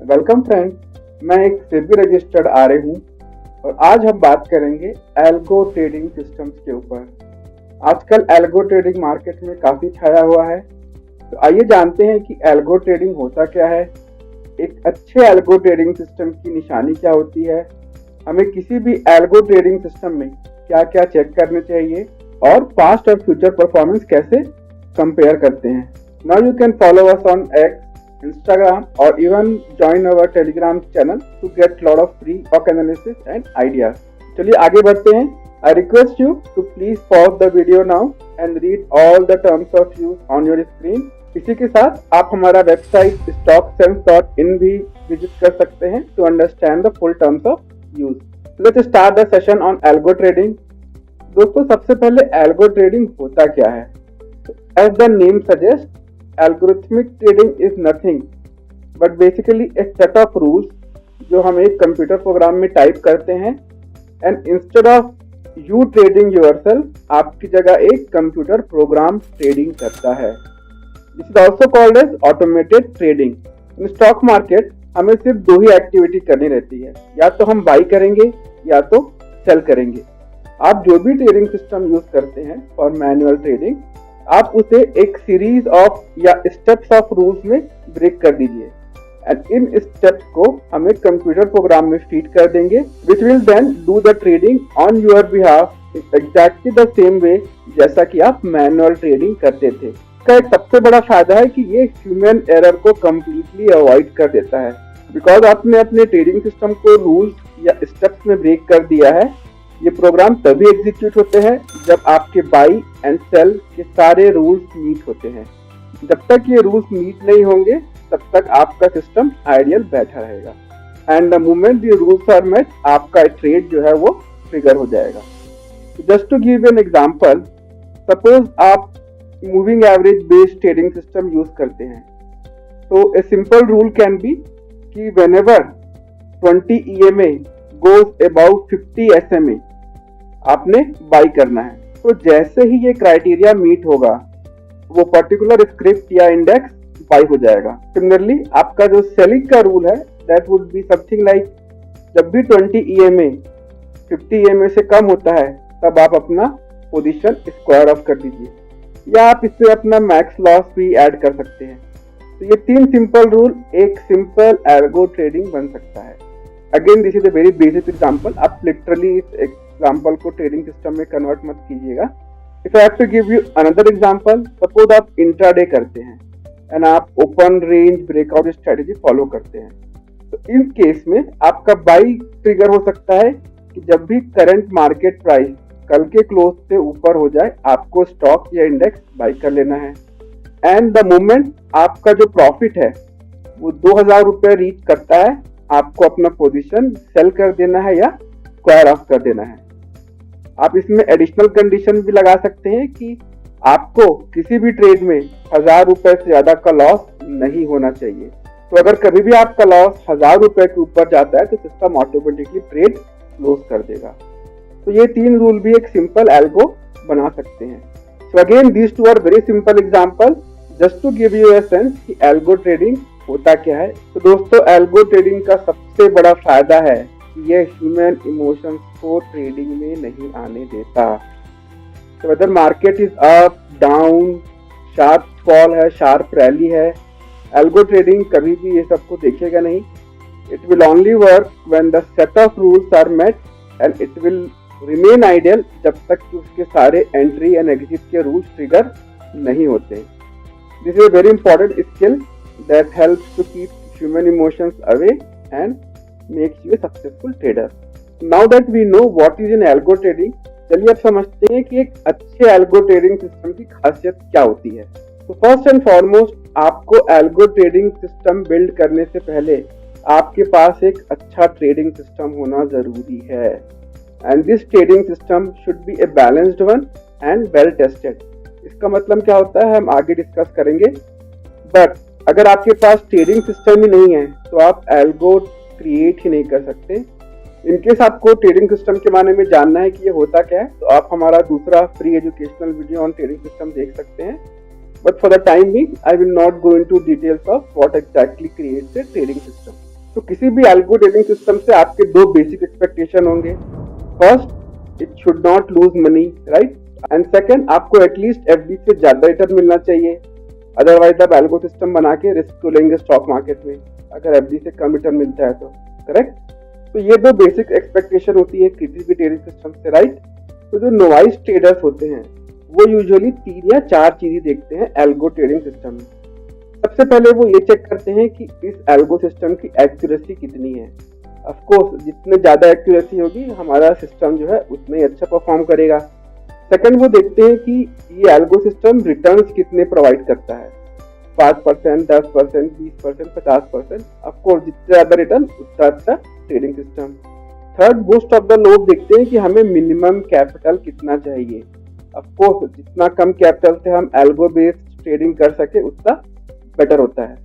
Welcome friends, मैं एक SEBI registered RA हूँ और आज हम बात करेंगे एल्गो ट्रेडिंग सिस्टम्स के ऊपर। आजकल एल्गो ट्रेडिंग मार्केट में काफ़ी छाया हुआ है, तो आइए जानते हैं कि एल्गो ट्रेडिंग होता क्या है, एक अच्छे एल्गो ट्रेडिंग सिस्टम की निशानी क्या होती है, हमें किसी भी एल्गो ट्रेडिंग सिस्टम में क्या क्या चेक करने चाहिए और पास्ट और फ्यूचर परफॉर्मेंस कैसे कंपेयर करते हैं। Now you can follow us on x, Instagram or even join our Telegram channel to get lot of free stock analysis and ideas. चलिए आगे बढ़ते हैं। I request you to please pause the video now and read all the terms of use on your screen. इसी के साथ आप हमारा website stocksense.in भी विजिट कर सकते हैं to understand the full terms of use. Let's start the session on algo trading. दोस्तों, सबसे पहले algo trading होता क्या है? As the name suggests, algorithmic trading is nothing but basically a set of rules जो हम एक कंप्यूटर प्रोग्राम में टाइप करते हैं and instead of you trading yourself, आपकी जगह एक कंप्यूटर प्रोग्राम ट्रेडिंग करता है। This is also called as automated trading. In stock market हमें सिर्फ दो ही एक्टिविटी करनी रहती है, या तो हम बाई करेंगे या तो सेल करेंगे। आप जो भी ट्रेडिंग सिस्टम यूज करते हैं फॉर मैनुअल ट्रेडिंग, आप उसे एक सीरीज ऑफ या स्टेप्स ऑफ रूल्स में ब्रेक कर दीजिए एंड इन स्टेप्स को हमें कंप्यूटर प्रोग्राम में फीड कर देंगे which will then do the trading on your behalf exactly the same way जैसा कि आप मैनुअल ट्रेडिंग करते थे। इसका एक सबसे बड़ा फायदा है कि ये ह्यूमन एरर को कम्प्लीटली अवॉइड कर देता है, बिकॉज आपने अपने ट्रेडिंग सिस्टम को रूल्स या स्टेप्स में ब्रेक कर दिया है। ये प्रोग्राम तभी एग्जीक्यूट होते हैं जब आपके बाई एंड सेल के सारे रूल्स मीट होते हैं। जब तक ये रूल्स मीट नहीं होंगे तब तक आपका सिस्टम आइडियल बैठा रहेगा and the moment the rules are met, आपका ट्रेड जो है वो ट्रिगर हो जाएगा। Just to give an example, suppose आप moving average based trading system use करते हैं, तो a simple rule can be कि whenever 20 EMA goes about 50 SMA आपने बाई करना है। तो जैसे ही ये क्राइटेरिया मीट होगा वो पर्टिकुलर स्क्रिप्ट या इंडेक्स बाई हो जाएगा। सिमिलरली आपका जो सेलिंग का रूल है that would be something like जब भी 20 EMA 50 EMA से कम होता है तब आप अपना पोजीशन स्क्वायर ऑफ कर दीजिए, या आप इससे अपना मैक्स लॉस भी ऐड कर सकते हैं। तो ये तीन सिंपल रूल एक सिंपल एल्गो ट्रेडिंग बन सकता है। Again this is a very basic example, आप लिटरली इस एग्जांपल को ट्रेडिंग सिस्टम में कन्वर्ट मत कीजिएगा। If I have to give you another example, suppose आप इंट्राडे करते हैं एंड आप open range breakout strategy follow करते हैं, तो इस केस में आपका बाई ट्रिगर हो सकता है कि जब भी करंट मार्केट प्राइस कल के क्लोज से ऊपर हो जाए आपको स्टॉक या इंडेक्स बाई कर लेना है एंड द मोमेंट आपका जो प्रॉफिट है वो 2000 रुपये रीच करता है, आपको अपना पोजीशन सेल कर देना है या स्क्वायर ऑफ कर देना है। आप इसमें एडिशनल कंडीशन भी लगा सकते हैं कि आपको किसी भी ट्रेड में 1000 रुपए से ज्यादा का लॉस नहीं होना चाहिए। तो अगर कभी भी आपका लॉस 1000 रुपए के ऊपर जाता है तो सिस्टम ऑटोमेटिकली ट्रेड क्लोज कर देगा। तो ये तीन रूल भी एक सिंपल एल्गो बना सकते हैं। So again these two are very simple example just to give you a sense कि एल्गो ट्रेडिंग होता क्या है। तो दोस्तों, एल्गो ट्रेडिंग का सबसे बड़ा फायदा है कि यह ह्यूमन इमोशंस को ट्रेडिंग में नहीं आने देता। तो whether market is up down, sharp fall है, शार्प रैली है, एल्गो ट्रेडिंग कभी भी ये सबको देखेगा नहीं। It will only work when the set of rules are met and it will remain ideal जब तक कि उसके सारे एंट्री एंड एग्जिट के रूल्स ट्रिगर नहीं होते। This is a very important skill that helps to keep human emotions away and makes you a successful trader. Now that we know what is an algo trading, चलिए अब समझते हैं कि एक अच्छे algo trading सिस्टम की खासियत क्या होती है। तो फर्स्ट एंड फॉरमोस्ट आपको algo trading सिस्टम बिल्ड करने से पहले आपके पास एक अच्छा ट्रेडिंग सिस्टम होना जरूरी है and this trading system should be a balanced one and well tested. इसका मतलब क्या होता है हम आगे डिस्कस करेंगे, बट अगर आपके पास ट्रेडिंग सिस्टम ही नहीं है तो आप एल्गो क्रिएट ही नहीं कर सकते। इनकेस आपको ट्रेडिंग सिस्टम के बारे में जानना है कि ये होता क्या है तो आप हमारा दूसरा free educational video on trading system देख सकते हैं। But for the time being I will not go into details of what exactly creates a trading system. तो किसी भी एल्गो ट्रेडिंग सिस्टम से आपके दो बेसिक एक्सपेक्टेशन होंगे। First, it should not lose money, right, and second, आपको at least FD से ज्यादा रिटर्न मिलना चाहिए। अदरवाइज आप एल्गो सिस्टम बना के रिस्क क्यों लेंगे स्टॉक मार्केट में अगर एफडी से कम रिटर्न मिलता है तो, करेक्ट। तो ये दो बेसिक एक्सपेक्टेशन होती है किसी भी ट्रेडिंग सिस्टम से, राइट। तो जो नोवाइज ट्रेडर्स होते हैं वो यूजुअली 3 या 4 चीजें देखते हैं एल्गो ट्रेडिंग सिस्टम में। सबसे पहले वो ये चेक करते हैं कि इस एल्गो सिस्टम की एक्यूरेसी कितनी है। ऑफ कोर्स जितने ज्यादा एक्यूरेसी होगी हमारा सिस्टम जो है उतना ही अच्छा परफॉर्म करेगा। सेकंड, वो देखते हैं कि ये एल्गो सिस्टम रिटर्न्स कितने प्रोवाइड करता है, 5%, 10%, 20%, 50%। ऑफ कोर्स जितने ज्यादा रिटर्न उतना अच्छा trading system. Third, most of the लोग देखते हैं कि हमें मिनिमम कैपिटल कितना चाहिए। ऑफ कोर्स जितना कम कैपिटल से हम एल्गो बेस्ड ट्रेडिंग कर सके उतना बेटर होता है।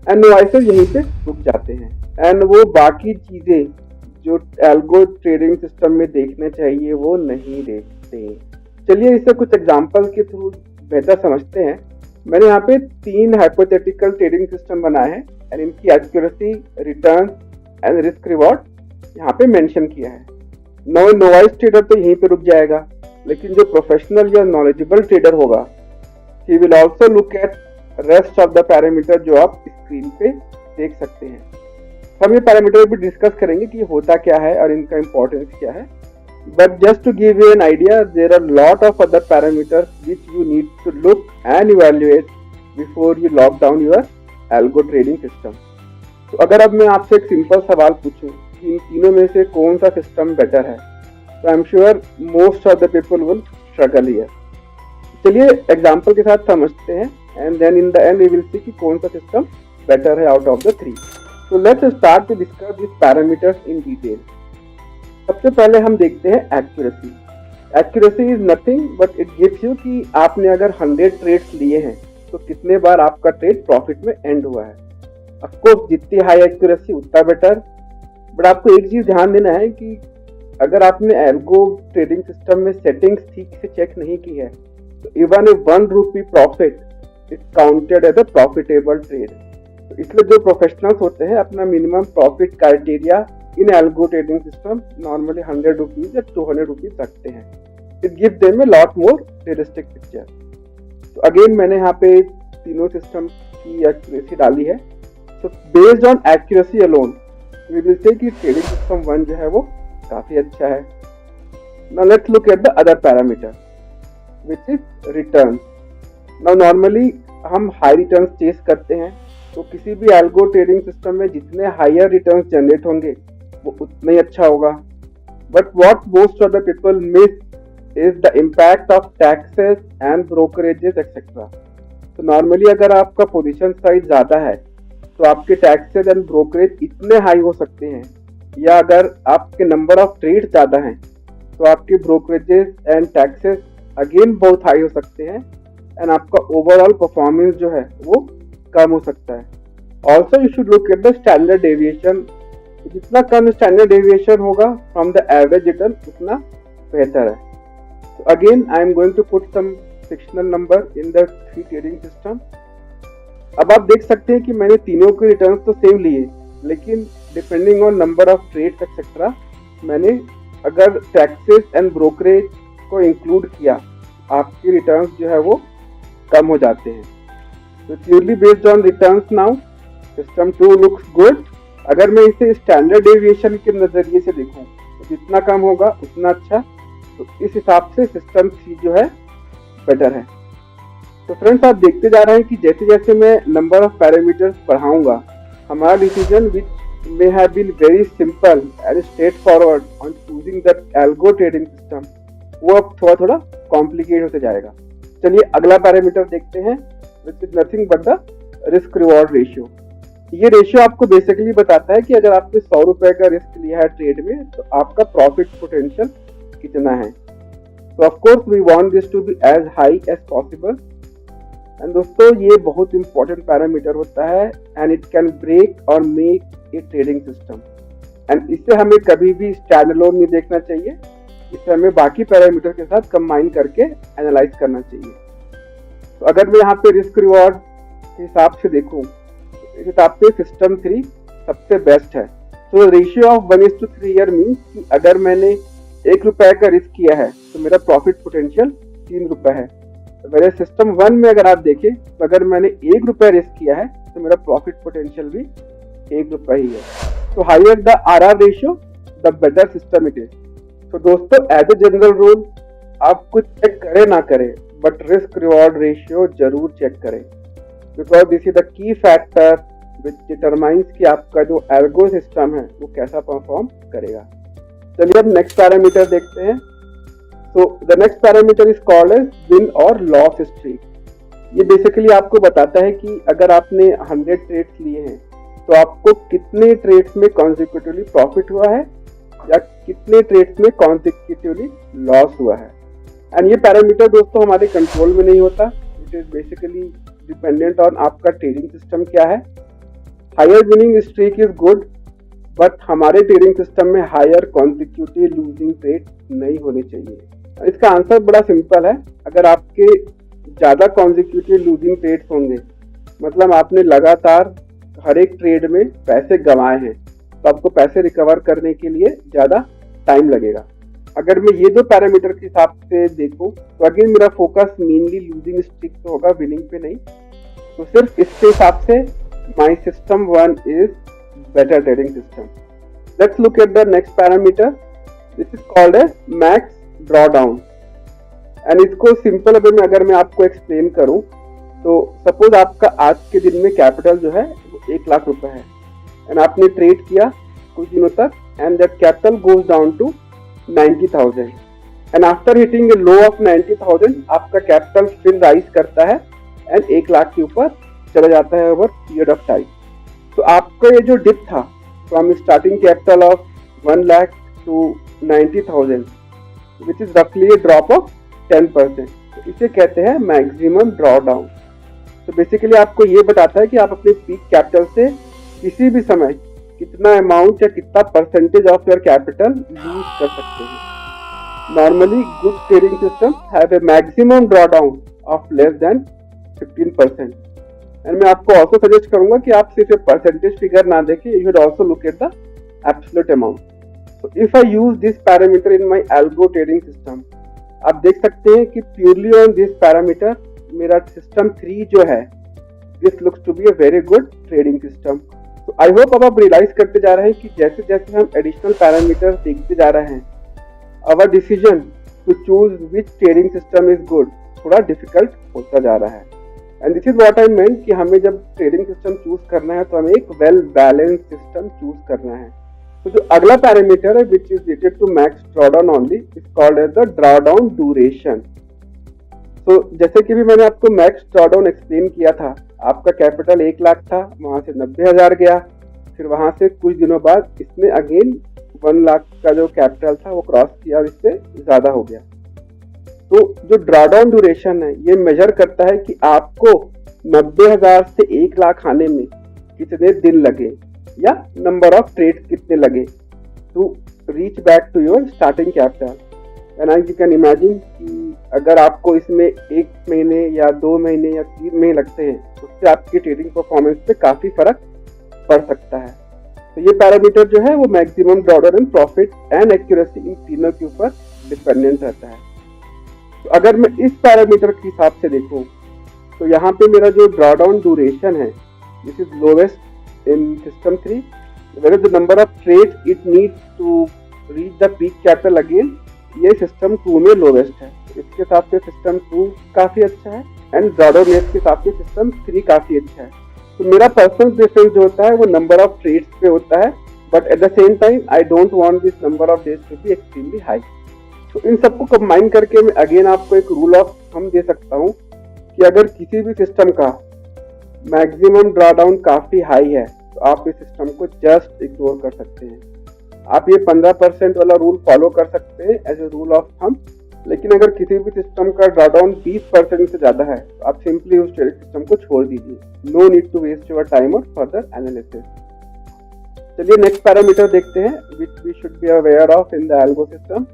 एंड नोवाइसेस यहीं पे रुक जाते हैं एंड वो बाकी चीजें जो एल्गो ट्रेडिंग सिस्टम में देखने चाहिए वो नहीं देखते। चलिए इसे कुछ एग्जांपल के थ्रू बेहतर समझते हैं। मैंने यहाँ पे 3 हाइपोथेटिकल ट्रेडिंग सिस्टम बनाए हैं एंड इनकी accuracy, return and risk reward यहाँ पे मेंशन किया है। नोवाइस ट्रेडर तो यहीं पे रुक जाएगा, लेकिन जो प्रोफेशनल या नॉलेजेबल ट्रेडर होगा he will also look at rest of the parameter जो आप स्क्रीन पे देख सकते हैं। हम ये पैरामीटर भी डिस्कस करेंगे कि होता क्या है और इनका इंपॉर्टेंस क्या है। But just to give you an idea, there are lot of other parameters which you need to look and evaluate before you lock down your algo trading system. तो अगर अब मैं आपसे एक सिंपल सवाल पूछूं कि इन तीनों में से कौन सा सिस्टम बेटर है, तो I am sure most of the people will struggle here. चलिए एग्जांपल के साथ समझते हैं and then in the end we will see कि कौन सा सिस्टम बेटर है out of the 3. So let's start to discuss these parameters in detail. सबसे पहले हम देखते हैं accuracy. Accuracy is nothing but it gives you कि आपने अगर 100 ट्रेड्स लिए हैं तो कितने बार आपका ट्रेड प्रॉफिट में एंड हुआ है। ऑफ कोर्स जितनी हाई एक्यूरेसी उतना बेटर, बट आपको एक चीज ध्यान देना है कि अगर आपने एल्गो ट्रेडिंग सिस्टम में सेटिंग्स ठीक से चेक नहीं की है तो even a 1 rupee profit is counted as a profitable trade. तो इसलिए जो प्रोफेशनल्स होते हैं अपना minimum profit criteria in algo trading system normally 100 rupees या 200 रुपीज रखते हैं। It give them a lot more realistic picture. तो अगेन मैंने यहाँ पे तीनों सिस्टम की एक्यूरेसी डाली है। तो based on accuracy alone we will say कि ट्रेडिंग सिस्टम 1 जो है वो काफी अच्छा है। Now let's look at the other parameter which is return. Now normally हम हाई रिटर्न्स चेस करते हैं, तो किसी भी एल्गो ट्रेडिंग सिस्टम में जितने हायर रिटर्न्स जनरेट होंगे वो उतना ही अच्छा होगा। But what most of the people miss is the impact of taxes and brokerages etcetera. तो नॉर्मली अगर आपका पोजीशन साइज ज्यादा है तो आपके टैक्सेस एंड ब्रोकरेज इतने हाई हो सकते हैं, या अगर आपके नंबर ऑफ ट्रेड ज्यादा हैं तो आपके ब्रोकरेजेस एंड टैक्सेस अगेन बहुत हाई हो सकते हैं एंड आपका ओवरऑल परफॉर्मेंस जो है वो कम हो सकता है। Also you should look at the standard deviation. जितना कम स्टैंडर्ड डेविएशन होगा फ्रॉम द एवरेज रिटर्न उतना बेहतर है। तो again I am going to put some sectional number in the 3 trading system. अब आप देख सकते हैं कि मैंने तीनों के रिटर्न तो सेम लिए, लेकिन depending on number of trades etcetera मैंने अगर टैक्सेस एंड ब्रोकरेज को इंक्लूड किया आपके रिटर्न्स जो है वो कम हो जाते हैं। तो purely based on returns now system 2 looks good. अगर मैं इसे स्टैंडर्ड डेविएशन के नजरिए से देखूं तो जितना कम होगा उतना अच्छा। तो इस हिसाब से सिस्टम 3 जो है बेटर है। तो फ्रेंड्स आप देखते जा रहे हैं कि जैसे जैसे मैं नंबर ऑफ पैरामीटर्स बढ़ाऊंगा हमारा decision which may have been very simple and straightforward on choosing the algo trading system वो अब थोड़ा थोड़ा कॉम्प्लिकेट होते जाएगा। चलिए अगला पैरामीटर देखते हैं which is nothing but the risk reward ratio. ये रेशियो आपको बेसिकली बताता है कि अगर आपने 100 रुपए का रिस्क लिया है ट्रेड में तो आपका प्रॉफिट पोटेंशियल कितना है। तो of course we want this to be as high as possible. And दोस्तों ये बहुत इंपॉर्टेंट पैरामीटर होता है and it can break or make a trading system. And इससे हमें कभी भी स्टैंड अलोन नहीं देखना चाहिए, इसे हमें बाकी पैरामीटर के साथ कंबाइन करके एनालाइज करना चाहिए। तो अगर मैं यहाँ पे रिस्क रिवॉर्ड के हिसाब से देखूं, इस हिसाब से सिस्टम 3 सबसे बेस्ट है। तो रेशियो ऑफ 1:3 ईयर मीन्स कि अगर मैंने 1 रुपए का रिस्क किया है तो मेरा प्रॉफिट पोटेंशियल 3 रुपए है। तो मेरे सिस्टम 1 में अगर आप देखें तो अगर मैंने 1 रुपए रिस्क किया है तो मेरा प्रॉफिट पोटेंशियल भी 1 रुपए ही है। तो higher the RR ratio the better system it is. तो दोस्तों एज ए जनरल रूल आप कुछ चेक करें ना करें बट रिस्क रिवॉर्ड रेशियो जरूर चेक करें, because this is the key factor which determines कि आपका जो एल्गो सिस्टम है वो कैसा परफॉर्म करेगा। चलिए अब नेक्स्ट पैरामीटर देखते हैं। तो the next parameter is called as win or loss streak. ये बेसिकली आपको बताता है कि अगर आपने 100 ट्रेड्स लिए हैं तो आपको कितने ट्रेड्स में कॉन्जिक्यूटिवली प्रॉफिट हुआ है या कितने ट्रेड्स में कॉन्जिक्यूटिवली लॉस हुआ है। एंड ये पैरामीटर दोस्तों हमारे कंट्रोल में नहीं होता, it is basically dependent on आपका ट्रेडिंग सिस्टम क्या है। Higher winning streak is good but हमारे ट्रेडिंग सिस्टम में हायर कॉन्जिक्यूटिव लूजिंग ट्रेड नहीं होने चाहिए। इसका आंसर बड़ा सिंपल है, अगर आपके ज़्यादा कॉन्जिक्यूटिव लूजिंग ट्रेड्स होंगे मतलब आपने लगातार हर एक ट्रेड में पैसे गंवाए हैं तो आपको पैसे रिकवर करने के लिए ज़्यादा टाइम लगेगा। अगर मैं ये दो पैरामीटर के हिसाब से देखूं तो अगेन मेरा फोकस मेनली लूजिंग स्ट्रीक पे होगा, विनिंग पे नहीं। तो सिर्फ इसके हिसाब से my system 1 is better trading system. Let's look at the next parameter, this is called as max draw down. And इसको सिंपल अगर मैं आपको एक्सप्लेन करूं तो सपोज आपका आज के दिन में कैपिटल जो है वो 1 लाख रुपए है एंड आपने ट्रेड किया कुछ दिनों तक and that capital goes down to 90,000 and after hitting a low of 90,000 आपका कैपिटल फिर राइज करता है एंड 1 लाख के ऊपर चला जाता है ओवर पीरियड ऑफ टाइम। तो आपका ये जो डिप था from starting capital of 1 lakh to 90,000 which is रफली ए ड्रॉप ऑफ 10%, तो इसे कहते हैं मैक्सिमम ड्रॉ डाउन। तो बेसिकली आपको ये बताता है कि आप अपने पीक कैपिटल से किसी भी समय कितना अमाउंट या कितना percentage of your capital lose कर सकते हैं। Normally good trading system have a maximum draw down of less than 15%। And मैं आपको ऑल्सो सजेस्ट करूंगा कि आप सिर्फ परसेंटेज फिगर ना देखें, you should also look at the absolute amount. So if I use this parameter in my algo trading system, आप देख सकते हैं कि purely on this parameter मेरा system 3 जो है this looks to be a very good trading system. So I hope अब आप realize करते जा रहे हैं कि जैसे जैसे हम additional parameters देखते जा रहे हैं our decision to choose which trading system is good थोड़ा difficult होता जा रहा है। And this is what I meant कि हमें जब trading system choose करना है तो हमें एक well balanced system choose करना है। तो जो अगला पैरामीटर है which is related to max drawdown only is called as the drawdown duration. तो जैसे कि भी मैंने आपको मैक्स ड्रॉडाउन एक्सप्लेन किया था, आपका कैपिटल 1 लाख था, वहां से 90,000 गया, फिर वहां से कुछ दिनों बाद इसने अगेन 1 लाख का जो कैपिटल था वो क्रॉस किया और इससे ज्यादा हो गया। तो जो ड्रॉडाउन ड्यूरेशन है ये मेजर करता है कि आपको 90,000 से 1 लाख आने में कितने दिन लगे या नंबर ऑफ ट्रेड्स कितने लगे to reach back to your starting capital. And you can imagine कि अगर आपको इसमें 1 महीने या 2 महीने या 3 महीने लगते हैं उससे आपकी ट्रेडिंग परफॉर्मेंस पे काफी फर्क पड़ सकता है। तो ये पैरामीटर जो है वो maximum drawdown and profit and accuracy in तीनों के ऊपर डिपेंडेंट रहता है। तो अगर मैं इस पैरामीटर के हिसाब से देखूं तो यहाँ पे मेरा जो ड्रॉडाउन ड्यूरेशन है this is lowest in system 3, whereas the number of trades it needs to reach the peak capital again ये system 2 में lowest है। इसके हिसाब से system 2 काफी अच्छा है एंड ड्रॉडाउन रेट के हिसाब से system 3 काफी अच्छा है। तो मेरा पर्सनल प्रेफरेंस जो होता है वो नंबर ऑफ ट्रेड्स पे होता है, but at the same time I don't want this number of days to be extremely high. तो इन सबको कंबाइन करके मैं अगेन आपको एक रूल ऑफ थंब दे सकता हूँ कि अगर किसी भी सिस्टम का मैक्सिमम ड्रॉडाउन काफी हाई है तो आप इस सिस्टम को जस्ट इग्नोर कर सकते हैं। आप ये 15% वाला रूल फॉलो कर सकते हैं as a rule of thumb, लेकिन अगर किसी भी सिस्टम का ड्रॉडाउन 20% से ज्यादा है तो आप सिंपली उस ट्रेडिंग सिस्टम को छोड़ दीजिए। No need to waste your time or further analysis. चलिए नेक्स्ट पैरामीटर देखते हैं which we should be aware of in the algo system.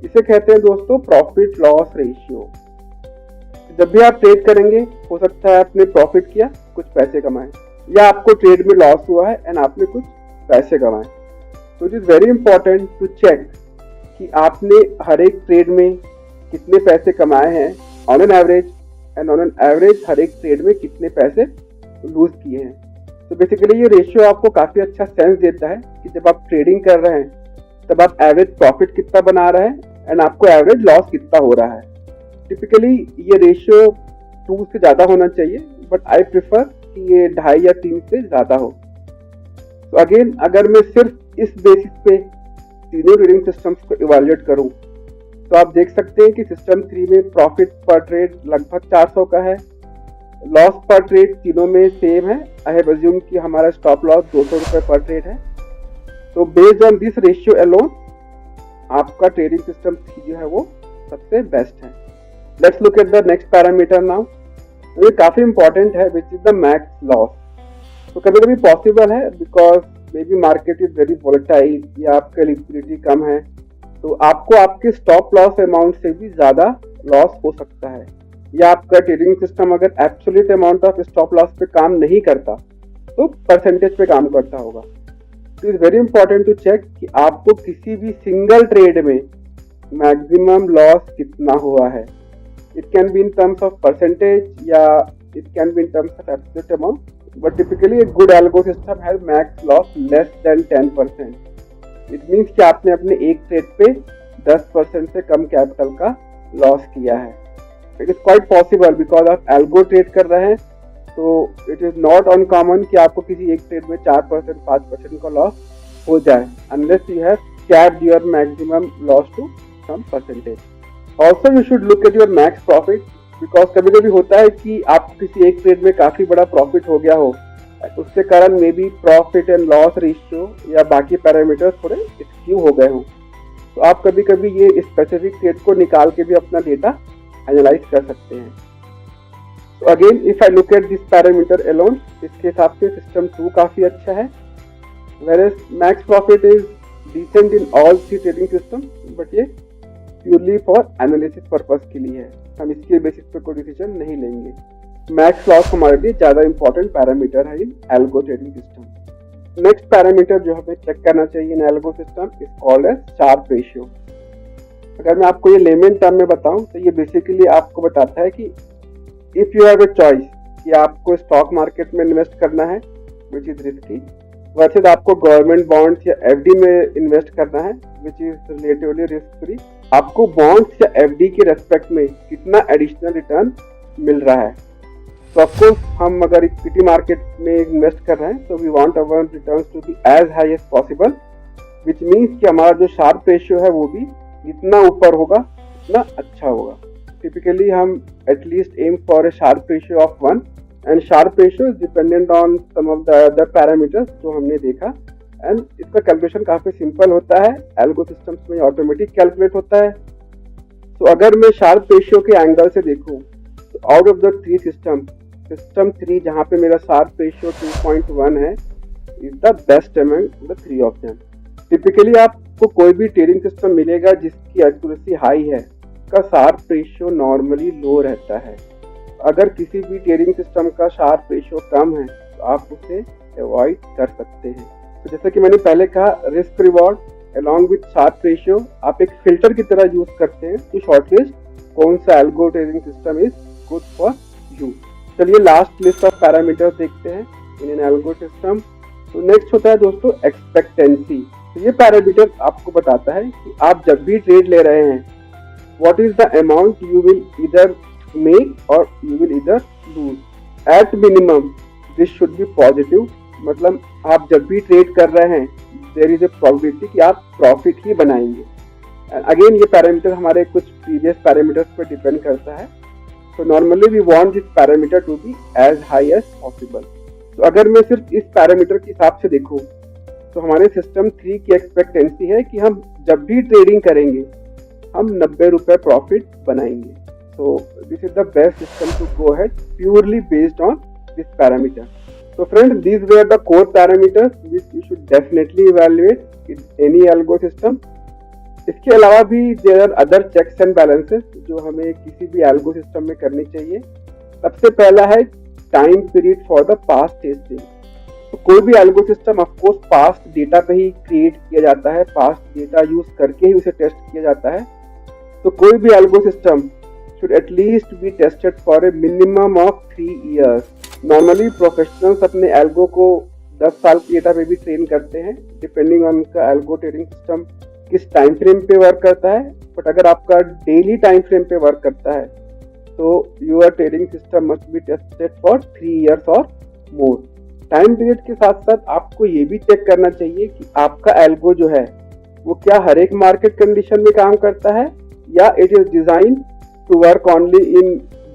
इसे कहते हैं दोस्तों प्रॉफिट लॉस रेशियो। जब भी आप ट्रेड करेंगे हो सकता है आपने प्रॉफिट किया, कुछ पैसे कमाए, या आपको ट्रेड में लॉस हुआ है एंड आपने कुछ पैसे कमाए। तो it is very important to check कि आपने हर एक ट्रेड में कितने पैसे कमाए हैं on an average, and on an average हर एक ट्रेड में कितने पैसे लूज किए हैं। तो बेसिकली ये रेशियो आपको काफ़ी अच्छा सेंस देता है कि जब आप ट्रेडिंग कर रहे हैं तब आप एवरेज प्रॉफिट कितना बना रहे हैं एंड आपको एवरेज लॉस कितना हो रहा है। टिपिकली ये रेशियो 2 से ज़्यादा होना चाहिए, बट आई प्रिफर कि ये 2.5 या 3 से ज़्यादा हो। तो अगेन अगर मैं सिर्फ इस बेसिस पे तीनों ट्रेडिंग सिस्टम्स को इवैल्यूएट करूं तो आप देख सकते हैं कि सिस्टम 3 में प्रॉफिट पर ट्रेड लगभग 400 का है, लॉस पर ट्रेड तीनों में सेम है। आई हैव अज्यूम कि हमारा स्टॉप लॉस 200 रुपये पर ट्रेड है। तो based on this ratio alone आपका ट्रेडिंग सिस्टम 3 जो है वो सबसे बेस्ट है। Let's look at the next parameter now. ये काफ़ी इंपॉर्टेंट है, which is the max loss. तो कभी कभी पॉसिबल है because may be market is very volatile या आपका लिक्विडिटी कम है, तो आपको आपके स्टॉप लॉस अमाउंट से भी ज़्यादा लॉस हो सकता है, या आपका ट्रेडिंग सिस्टम अगर absolute amount of stop loss पे काम नहीं करता तो परसेंटेज पे काम करता होगा। तो it's very important to check कि आपको किसी भी सिंगल ट्रेड में मैक्सिमम लॉस कितना हुआ है। It can be in terms of percentage या it can be in terms of absolute amount, but typically a good algo system has max loss less than 10%. It means कि आपने अपने एक trade पे 10% से कम कैपिटल का लॉस किया है। It is quite possible because आप एल्गो ट्रेड कर रहे हैं, तो इट इज नॉट अनकॉमन कि आपको किसी एक ट्रेड में 4% 5% का लॉस हो जाए, unless you have capped your maximum loss to some percentage. Also you should look at your max profit, because कभी कभी होता है कि आपको किसी एक ट्रेड में काफ़ी बड़ा प्रॉफिट हो गया हो, उसके कारण may be profit and loss ratio या बाकी पैरामीटर्स थोड़े स्क्यू हो गए हों। तो आप कभी कभी ये स्पेसिफिक ट्रेड को निकाल के भी अपना डेटा एनालाइज कर सकते हैं। तो again if I look at this parameter alone, इसके हिसाब से सिस्टम 2 काफ़ी अच्छा है, where max profit is decent in all 3 trading system, but ये प्योरली फॉर एनालिसिस पर्पस के लिए है, हम इसके बेसिस पे कोई डिसीजन नहीं लेंगे। मैक्स लॉस हमारे लिए ज़्यादा इंपॉर्टेंट पैरामीटर है in algo trading system. Next parameter जो हमें चेक करना चाहिए in algo system is called as Sharpe ratio. अगर मैं आपको ये लेमन टर्म में बताऊं तो ये बेसिकली आपको बताता है कि if you have a choice कि आपको स्टॉक मार्केट में इन्वेस्ट करना है विच इज़ रिस्की, वर्सेज आपको गवर्नमेंट बॉन्ड्स या एफडी में इन्वेस्ट करना है which is relatively risk free, आपको बॉन्ड्स या एफडी के रेस्पेक्ट में कितना एडिशनल रिटर्न मिल रहा है। तो ऑफकोर्स हम अगर इक्विटी मार्केट में इन्वेस्ट कर रहे हैं तो we want our returns to be as high as possible, which means कि हमारा जो शार्प रेशियो है वो भी जितना ऊपर होगा उतना अच्छा होगा। टिपिकली हम at least aim for a Sharpe ratio of 1, and Sharpe ratio is dependent on some of the other parameters जो हमने देखा, एंड इसका कैलकुलेशन काफ़ी सिंपल होता है, एल्गो सिस्टम्स में ऑटोमेटिक कैलकुलेट होता है। तो अगर मैं शार्प रेशियो के एंगल से देखूं तो आउट ऑफ द 3 सिस्टम 3 जहाँ पे मेरा शार्प रेशियो 2.1 है is the best among the 3 of them. Typically आपको कोई भी ट्रेडिंग सिस्टम मिलेगा जिसकी एक्यूरेसी हाई है, का शार्प रेशियो नॉर्मली लो रहता है। अगर किसी भी ट्रेडिंग सिस्टम का शार्प रेशियो कम है तो आप उसे अवॉइड कर सकते हैं। तो जैसे कि मैंने पहले कहा, risk reward along with Sharpe ratio आप एक फिल्टर की तरह यूज करते हैं टू शॉर्टलिस्ट कौन सा algo trading system is good for you. चलिए लास्ट लिस्ट ऑफ पैरामीटर्स देखते हैं इन एन एल्गो सिस्टम। तो नेक्स्ट होता है दोस्तों एक्सपेक्टेंसी। तो ये पैरामीटर आपको बताता है कि आप जब भी ट्रेड ले रहे हैं what is the amount you will इधर मेक और यू विल इधर lose. At minimum this should be positive, मतलब आप जब भी ट्रेड कर रहे हैं देयर इज ए प्रोबेबिलिटी कि आप प्रॉफिट ही बनाएंगे। अगेन ये पैरामीटर हमारे कुछ प्रीवियस पैरामीटर्स पर डिपेंड करता है, तो normally we want this parameter to be as high as possible. तो अगर मैं सिर्फ इस पैरामीटर के हिसाब से देखूं तो हमारे सिस्टम 3 की एक्सपेक्टेंसी है कि हम जब भी ट्रेडिंग करेंगे हम 90 रुपये प्रॉफिट बनाएंगे। So this is the best system to go ahead purely based on this parameter. So friends, these were the core parameters which you should definitely evaluate in any algo system. इसके अलावा भी there are other checks and balances जो हमें किसी भी algo system में करनी चाहिए। सबसे पहला है time period for the past testing। तो कोई भी algo system of course past data पे ही क्रिएट किया जाता है, पास्ट डेटा यूज करके ही उसे टेस्ट किया जाता है। तो कोई भी algo system should at least be tested for a minimum of 3 years. Normally professionals अपने एल्गो को 10 साल के डेटा पे भी ट्रेन करते हैं, डिपेंडिंग ऑन उनका एल्गो ट्रेडिंग सिस्टम किस टाइम फ्रेम पे वर्क करता है। बट अगर आपका डेली टाइम फ्रेम पे वर्क करता है तो your trading system must be tested for 3 years और मोर। टाइम पीरियड के साथ साथ आपको ये भी चेक करना चाहिए कि आपका एल्गो जो है वो क्या हर एक मार्केट कंडीशन में काम करता है, या it is design to work only in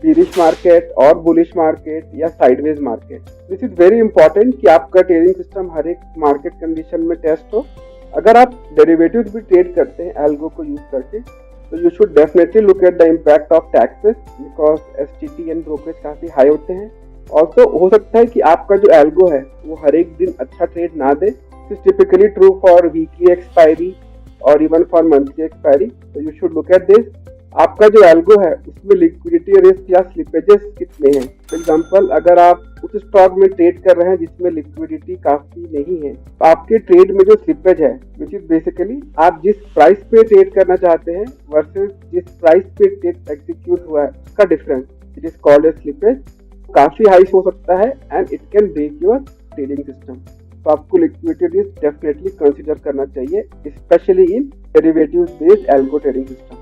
bearish market और बुलिश मार्केट या sideways market. This is very important कि आपका ट्रेडिंग सिस्टम हर एक मार्केट कंडीशन में टेस्ट हो। अगर आप डेरिवेटिव्स भी ट्रेड करते हैं एल्गो को यूज करके तो you should definitely look at the impact of taxes, because STT and brokerage काफी हाई होते हैं। ऑल्सो हो सकता है कि आपका जो एल्गो है वो हर एक दिन अच्छा ट्रेड ना दे। This typically true for weekly expiry और इवन फॉर मंथली एक्सपायरी। तो you should look at this. आपका जो एल्गो है उसमें लिक्विडिटी रिस्क या स्लिपेजेस कितने हैं। फॉर एग्जांपल, अगर आप उस स्टॉक में ट्रेड कर रहे हैं जिसमें लिक्विडिटी काफी नहीं है तो आपके ट्रेड में जो स्लिपेज है, विच इज बेसिकली आप जिस प्राइस पे ट्रेड करना चाहते हैं वर्सेस जिस प्राइस पे ट्रेड एग्जीक्यूट हुआ है उसका difference, it is called a slippage, काफी हाई हो सकता है and it can break your trading system. तो आपको लिक्विडिटी रिस्क डेफिनेटली कंसिडर करना चाहिए, specially in derivatives based algo trading system.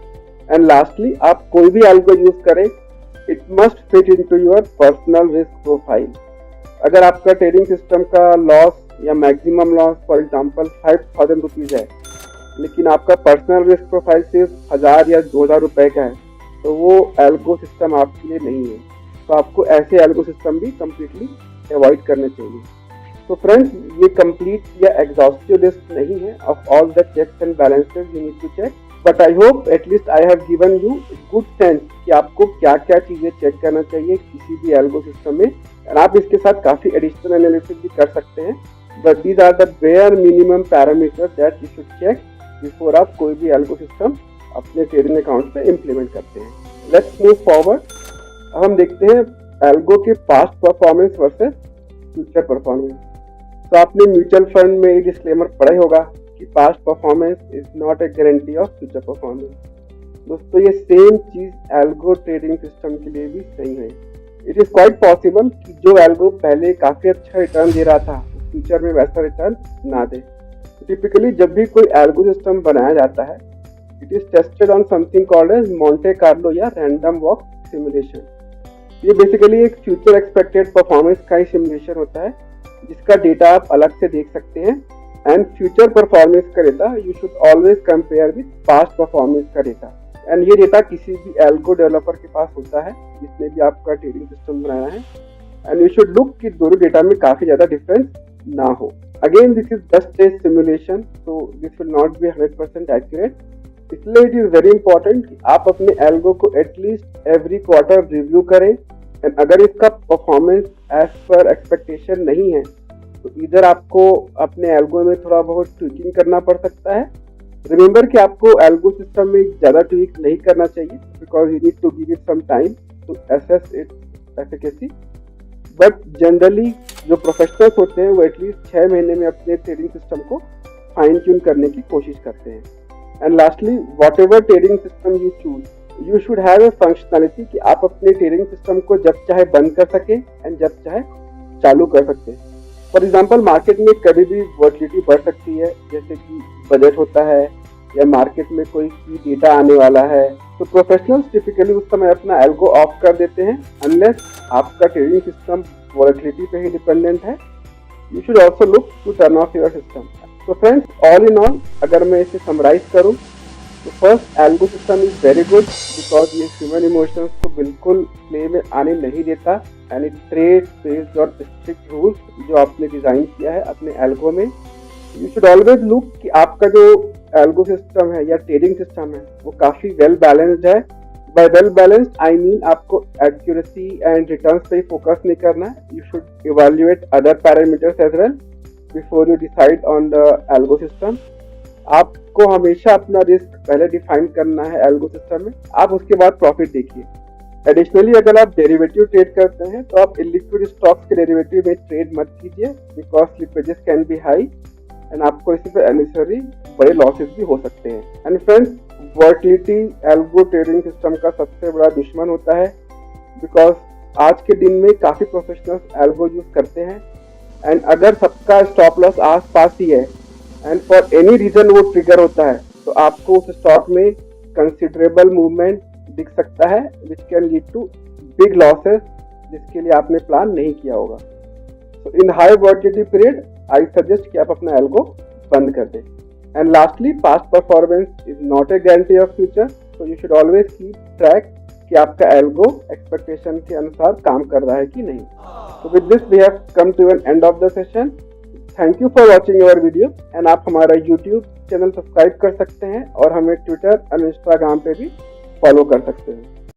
And lastly, आप कोई भी एल्गो यूज करें, it must fit into your personal risk profile. अगर आपका ट्रेडिंग सिस्टम का लॉस या maximum loss for example 5,000 rupees है, लेकिन आपका पर्सनल रिस्क प्रोफाइल सिर्फ 1,000 या 2,000 रुपए का है, तो वो एल्गो सिस्टम आपके लिए नहीं है। तो आपको ऐसे एल्गो सिस्टम भी कम्प्लीटली अवॉइड करने चाहिए। तो फ्रेंड्स, ये कंप्लीट या एग्जॉस्टिव लिस्ट नहीं है of all the checks and balances you need to check, but I hope at least I have given you good sense कि आपको क्या क्या चीजें चेक करना चाहिए किसी भी एल्गो सिस्टम में। एंड आप इसके साथ काफी एडिशनल एनालिसिस भी कर सकते हैं, but these are the bare minimum parameters that you should check before आप कोई भी एल्गो सिस्टम अपने ट्रेडिंग अकाउंट पे इम्प्लीमेंट करते हैं। Let's move forward. अब हम देखते हैं एल्गो के past performance versus future performance. तो आपने म्यूचुअल फंड में ये डिस्क्लेमर पढ़ा ही होगा कि past performance is not a guarantee of future performance. दोस्तों, ये सेम चीज एल्गो ट्रेडिंग सिस्टम के लिए भी सही है। इट इज क्वाइट पॉसिबल कि जो एल्गो पहले काफी अच्छा रिटर्न दे रहा था फ्यूचर में वैसा रिटर्न ना दे। टिपिकली जब भी कोई एल्गो सिस्टम बनाया जाता है, it is tested on something called as Monte Carlo or random walk simulation. ये बेसिकली एक फ्यूचर एक्सपेक्टेड परफॉर्मेंस का ही सिमुलेशन होता है जिसका डेटा आप अलग से देख सकते हैं। एंड फ्यूचर परफॉर्मेंस का data you should always compare with past performance का डेटा। एंड ये डेटा किसी भी एल्गो डेवलपर के पास होता है जिसने भी आपका ट्रेडिंग सिस्टम बनाया है। एंड यू शुड लुक कि दोनों डेटा में काफी ज्यादा डिफरेंस ना हो। Again this is just a simulation, so this will not be 100% accurate. इसलिए इट इज वेरी इंपॉर्टेंट कि आप अपने एल्गो को एटलीस्ट एवरी क्वार्टर रिव्यू करें। एंड अगर इसका परफॉर्मेंस एज पर एक्सपेक्टेशन नहीं है तो इधर आपको अपने एल्गो में थोड़ा बहुत ट्विकिंग करना पड़ सकता है। रिमेंबर कि आपको एल्गो सिस्टम में ज़्यादा ट्विक नहीं करना चाहिए, because you need to give it some time to assess its efficacy. But generally जो प्रोफेशनल्स होते हैं वो एटलीस्ट 6 महीने में अपने ट्रेडिंग सिस्टम को फाइन ट्यून करने की कोशिश करते हैं। And lastly, whatever trading system you choose, you should have a functionality कि आप अपने ट्रेडिंग सिस्टम को जब चाहे बंद कर सके एंड जब चाहे चालू कर सकते हैं। फॉर एग्जाम्पल, मार्केट में कभी भी वॉलेटिलिटी बढ़ सकती है, जैसे कि बजट होता है या मार्केट में कोई की डेटा आने वाला है, तो प्रोफेशनल्स टिपिकली उस समय अपना एल्गो ऑफ कर देते हैं अनलेस आपका ट्रेडिंग सिस्टम वॉलेटिलिटी पे ही डिपेंडेंट है। You should also look to turn off your system. तो फ्रेंड्स, ऑल इन ऑल अगर मैं इसे समराइज करूँ तो first, algo system is very good because ये ह्यूमन इमोशंस को बिल्कुल प्ले में आने नहीं देता and it trades based on strict rules जो आपने डिजाइन किया है अपने एल्गो में। यू शुड ऑलवेज लुक कि आपका जो एल्गो सिस्टम है या ट्रेडिंग सिस्टम है वो काफी वेल बैलेंस्ड है। By well balanced I mean आपको एक्यूरेसी एंड रिटर्न्स पे ही फोकस नहीं करना है। You should evaluate other parameters as well before you decide on the algo system. आपको हमेशा अपना रिस्क पहले डिफाइन करना है एल्गो सिस्टम में, आप उसके बाद प्रॉफिट देखिए। एडिशनली अगर आप डेरिवेटिव ट्रेड करते हैं तो आप इलिक्विड स्टॉक्स के डेरिवेटिव में ट्रेड मत कीजिए, because slippages can be high and आपको इसी पे अननेसेसरी बड़े लॉसेस भी हो सकते हैं। And friends, volatility algo trading system का सबसे बड़ा दुश्मन होता है, बिकॉज आज के दिन में काफ़ी प्रोफेशनल्स एल्गो यूज करते हैं एंड अगर सबका स्टॉप लॉस आस पास ही है एंड फॉर एनी रीजन वो ट्रिगर होता है तो आपको उस स्टॉक में कंसिडरेबल मूवमेंट दिख सकता है, which can lead to big losses जिसके लिए आपने प्लान नहीं किया होगा। So in high volatility period I suggest कि आप अपना एल्गो बंद कर दें। And lastly, past performance is not a guarantee of future, so you should always keep track कि आपका एल्गो एक्सपेक्टेशन के अनुसार काम कर रहा है कि नहीं। So with this we have come to an end of the session. Thank you for watching our video and आप हमारा YouTube चैनल सब्सक्राइब कर सकते हैं और हमें ट्विटर और इंस्टाग्राम पे भी फॉलो कर सकते हैं।